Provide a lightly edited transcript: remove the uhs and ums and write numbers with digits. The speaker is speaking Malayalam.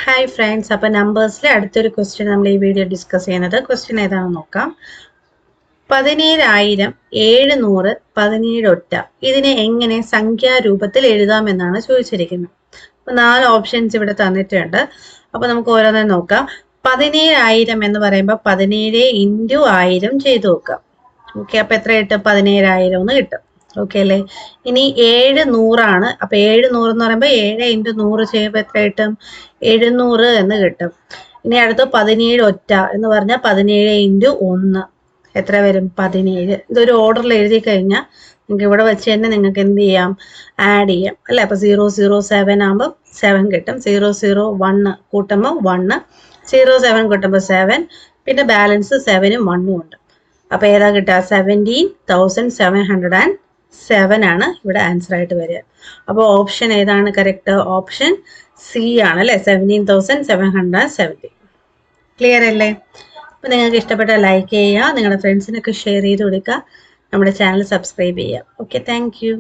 ഹായ് ഫ്രണ്ട്സ്, അപ്പോൾ നമ്പേഴ്സിലെ അടുത്തൊരു ക്വസ്റ്റ്യൻ നമ്മൾ ഈ വീഡിയോ ഡിസ്കസ് ചെയ്യുന്നത്. ക്വസ്റ്റ്യൻ ഏതാണെന്ന് നോക്കാം. 17,000, 700, 17 ഒറ്റ ഇതിനെ എങ്ങനെ സംഖ്യാരൂപത്തിൽ എഴുതാമെന്നാണ് ചോദിച്ചിരിക്കുന്നത്. അപ്പോൾ 4 ഓപ്ഷൻസ് ഇവിടെ തന്നിട്ടുണ്ട്. അപ്പോൾ നമുക്ക് ഓരോന്നും നോക്കാം. 17,000 എന്ന് പറയുമ്പോൾ 17 ഇൻറ്റു 1000 ചെയ്ത് നോക്കാം. ഓക്കെ, അപ്പോൾ എത്ര കിട്ടും? 17,000 എന്ന് കിട്ടും. ഓക്കെ അല്ലേ? ഇനി 700 അപ്പൊ 700 എന്ന് പറയുമ്പോൾ 7 ഇൻറ്റു 100 ചെയ്യുമ്പോൾ എത്ര കിട്ടും? 700 എന്ന് കിട്ടും. ഇനി അടുത്ത് 17 ഒറ്റ എന്ന് പറഞ്ഞാൽ 17 ഇൻറ്റു 1 എത്ര വരും? 17. ഇതൊരു ഓർഡറിൽ എഴുതി കഴിഞ്ഞാൽ നിങ്ങൾക്ക് ഇവിടെ വെച്ച് തന്നെ നിങ്ങൾക്ക് എന്ത് ചെയ്യാം? ആഡ് ചെയ്യാം അല്ലേ? അപ്പൊ 007 ആകുമ്പോൾ 7 കിട്ടും. 001 കൂട്ടുമ്പോൾ 1, 07 കൂട്ടുമ്പോൾ 7, പിന്നെ ബാലൻസ് 7ഉം 1ഉം ഉണ്ട്. അപ്പൊ ഏതാ കിട്ടുക? 17,707 ആണ് ഇവിടെ ആൻസർ ആയിട്ട് വരിക. അപ്പോൾ ഓപ്ഷൻ ഏതാണ് കറക്റ്റ്? ഓപ്ഷൻ സി ആണ് അല്ലേ? 17,770. ക്ലിയർ അല്ലേ? അപ്പൊ നിങ്ങൾക്ക് ഇഷ്ടപ്പെട്ട ലൈക്ക് ചെയ്യുക, നിങ്ങളുടെ ഫ്രണ്ട്സിനൊക്കെ ഷെയർ ചെയ്ത് കൊടുക്കുക, നമ്മുടെ ചാനൽ സബ്സ്ക്രൈബ് ചെയ്യുക. Okay, thank you.